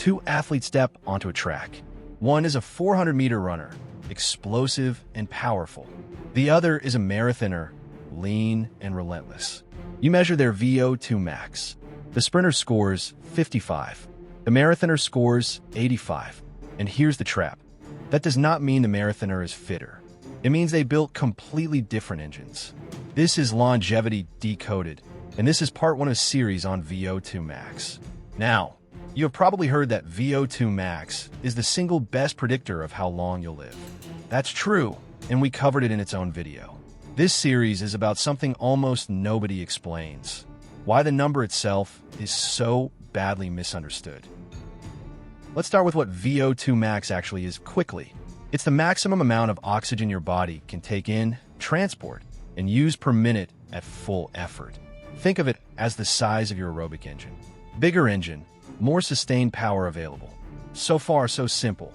Two athletes step onto a track. One is a 400-meter runner, explosive and powerful. The other is a marathoner, lean and relentless. You measure their VO2max. The sprinter scores 55. The marathoner scores 85. And here's the trap. That does not mean the marathoner is fitter. It means they built completely different engines. This is longevity decoded, and this is part one of a series on VO2max. Now, you have probably heard that VO2max is the single best predictor of how long you'll live. That's true, and we covered it in its own video. This series is about something almost nobody explains: why the number itself is so badly misunderstood. Let's start with what VO2max actually is quickly. It's the maximum amount of oxygen your body can take in, transport, and use per minute at full effort. Think of it as the size of your aerobic engine. Bigger engine, more sustained power available. So far, so simple.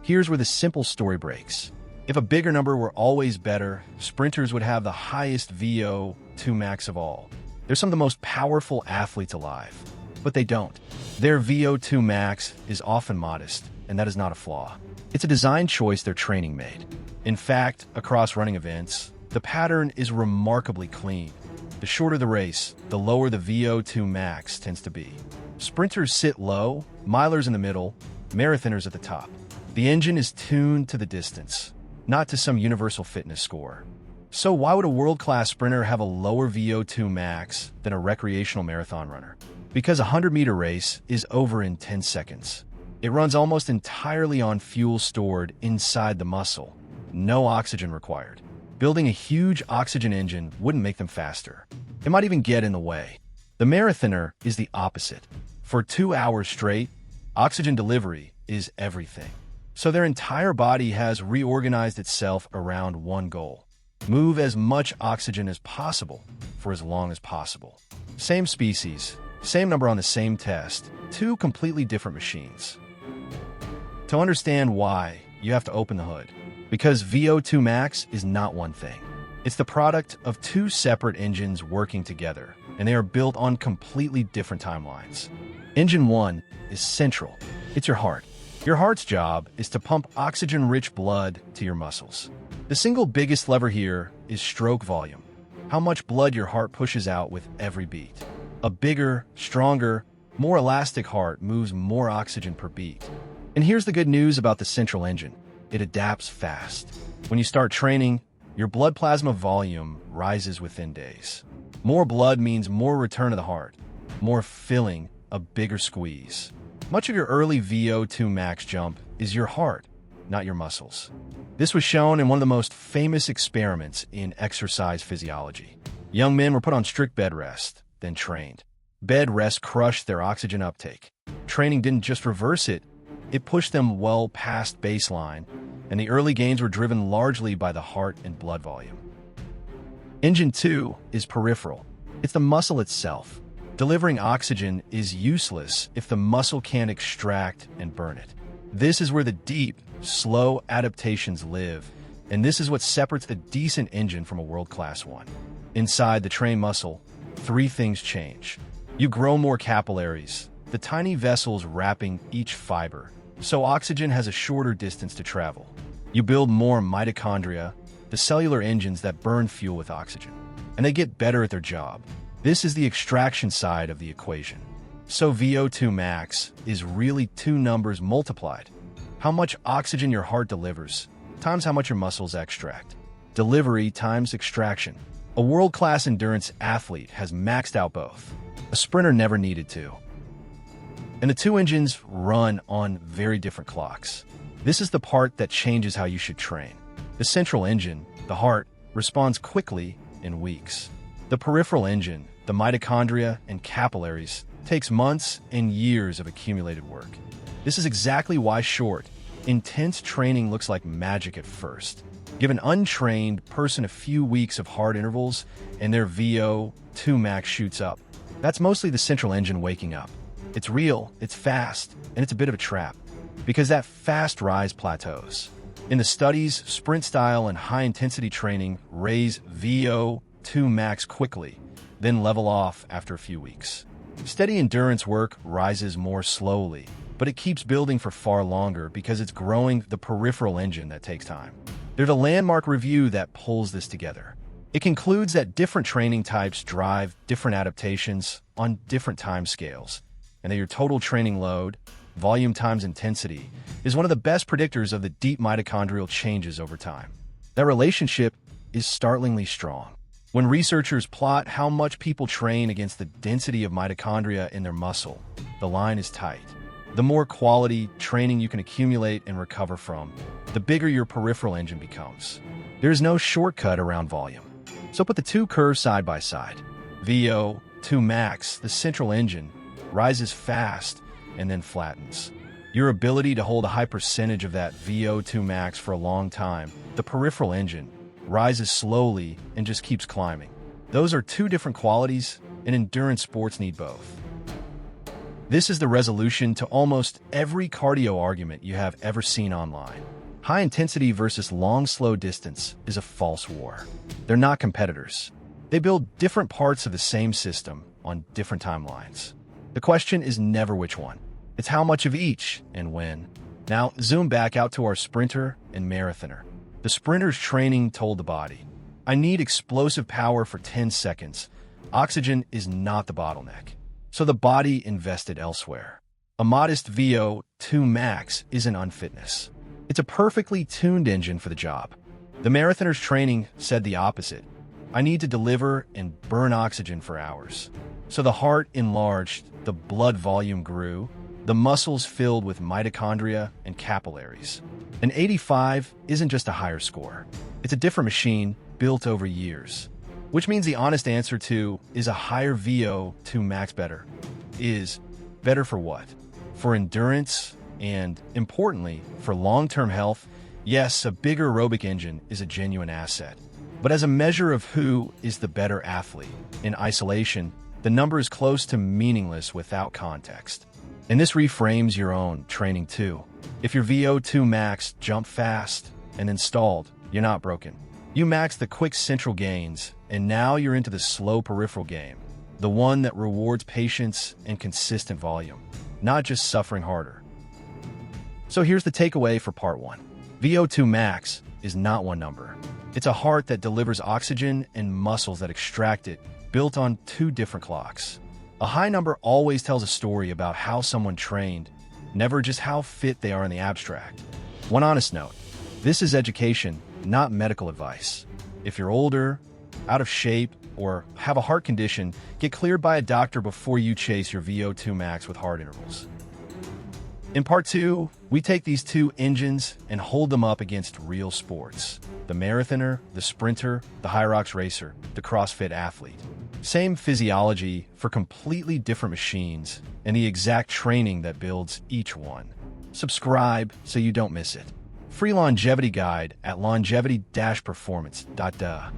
Here's where the simple story breaks. If a bigger number were always better, sprinters would have the highest VO2max of all. They're some of the most powerful athletes alive, but they don't. Their VO2max is often modest, and that is not a flaw. It's a design choice their training made. In fact, across running events, the pattern is remarkably clean. The shorter the race, the lower the VO2max tends to be. Sprinters sit low, milers in the middle, marathoners at the top. The engine is tuned to the distance, not to some universal fitness score. So why would a world-class sprinter have a lower VO2max than a recreational marathon runner? Because a 100-meter race is over in 10 seconds. It runs almost entirely on fuel stored inside the muscle. No oxygen required. Building a huge oxygen engine wouldn't make them faster. It might even get in the way. The marathoner is the opposite. For 2 hours straight, oxygen delivery is everything. So their entire body has reorganized itself around one goal: move as much oxygen as possible for as long as possible. Same species, same number on the same test, two completely different machines. To understand why, you have to open the hood. Because VO2max is not one thing. It's the product of two separate engines working together, and they are built on completely different timelines. Engine 1 is central. It's your heart. Your heart's job is to pump oxygen-rich blood to your muscles. The single biggest lever here is stroke volume, how much blood your heart pushes out with every beat. A bigger, stronger, more elastic heart moves more oxygen per beat. And here's the good news about the central engine. It adapts fast. When you start training, your blood plasma volume rises within days. More blood means more return to the heart, more filling, a bigger squeeze. Much of your early VO2max jump is your heart, not your muscles. This was shown in one of the most famous experiments in exercise physiology. Young men were put on strict bed rest, then trained. Bed rest crushed their oxygen uptake. Training didn't just reverse it, it pushed them well past baseline, and the early gains were driven largely by the heart and blood volume. Engine 2 is peripheral. It's the muscle itself. Delivering oxygen is useless if the muscle can't extract and burn it. This is where the deep, slow adaptations live, and this is what separates a decent engine from a world-class one. Inside the trained muscle, three things change. You grow more capillaries, the tiny vessels wrapping each fiber, so oxygen has a shorter distance to travel. You build more mitochondria, the cellular engines that burn fuel with oxygen, and they get better at their job. This is the extraction side of the equation. So VO2max is really two numbers multiplied. How much oxygen your heart delivers times how much your muscles extract. Delivery times extraction. A world-class endurance athlete has maxed out both. A sprinter never needed to. And the two engines run on very different clocks. This is the part that changes how you should train. The central engine, the heart, responds quickly in weeks. The peripheral engine, the mitochondria and capillaries, takes months and years of accumulated work. This is exactly why short, intense training looks like magic at first. Give an untrained person a few weeks of hard intervals, and their VO2max shoots up. That's mostly the central engine waking up. It's real, it's fast, and it's a bit of a trap, because that fast rise plateaus. In the studies, sprint style and high-intensity training raise VO2max quickly, then level off after a few weeks. Steady endurance work rises more slowly, but it keeps building for far longer because it's growing the peripheral engine that takes time. There's a landmark review that pulls this together. It concludes that different training types drive different adaptations on different time scales, and that your total training load, volume times intensity, is one of the best predictors of the deep mitochondrial changes over time. That relationship is startlingly strong. When researchers plot how much people train against the density of mitochondria in their muscle, the line is tight. The more quality training you can accumulate and recover from, the bigger your peripheral engine becomes. There's no shortcut around volume. So put the two curves side by side. VO2max, the central engine, rises fast and then flattens. Your ability to hold a high percentage of that VO2max for a long time, the peripheral engine, rises slowly and just keeps climbing. Those are two different qualities, and endurance sports need both. This is the resolution to almost every cardio argument you have ever seen online. High intensity versus long, slow distance is a false war. They're not competitors. They build different parts of the same system on different timelines. The question is never which one. It's how much of each and when. Now, zoom back out to our sprinter and marathoner. The sprinter's training told the body, I need explosive power for 10 seconds. Oxygen is not the bottleneck. So the body invested elsewhere. A modest VO2max isn't unfitness. It's a perfectly tuned engine for the job. The marathoner's training said the opposite. I need to deliver and burn oxygen for hours. So the heart enlarged, the blood volume grew, the muscles filled with mitochondria and capillaries. An 85 isn't just a higher score. It's a different machine built over years. Which means the honest answer to, is a higher VO2max better? Is better for what? For endurance and, importantly, for long-term health? Yes, a bigger aerobic engine is a genuine asset. But as a measure of who is the better athlete, in isolation, the number is close to meaningless without context. And this reframes your own training too. If your VO2max jumped fast and then stalled, you're not broken. You maxed the quick central gains, and now you're into the slow peripheral game, the one that rewards patience and consistent volume, not just suffering harder. So here's the takeaway for part one. VO2max is not one number. It's a heart that delivers oxygen and muscles that extract it, built on two different clocks. A high number always tells a story about how someone trained, never just how fit they are in the abstract. One honest note, this is education, not medical advice. If you're older, out of shape, or have a heart condition, get cleared by a doctor before you chase your VO2max with hard intervals. In part two, we take these two engines and hold them up against real sports. The marathoner, the sprinter, the Hyrox racer, the CrossFit athlete. Same physiology for completely different machines and the exact training that builds each one. Subscribe so you don't miss it. Free longevity guide at longevity-performance.de.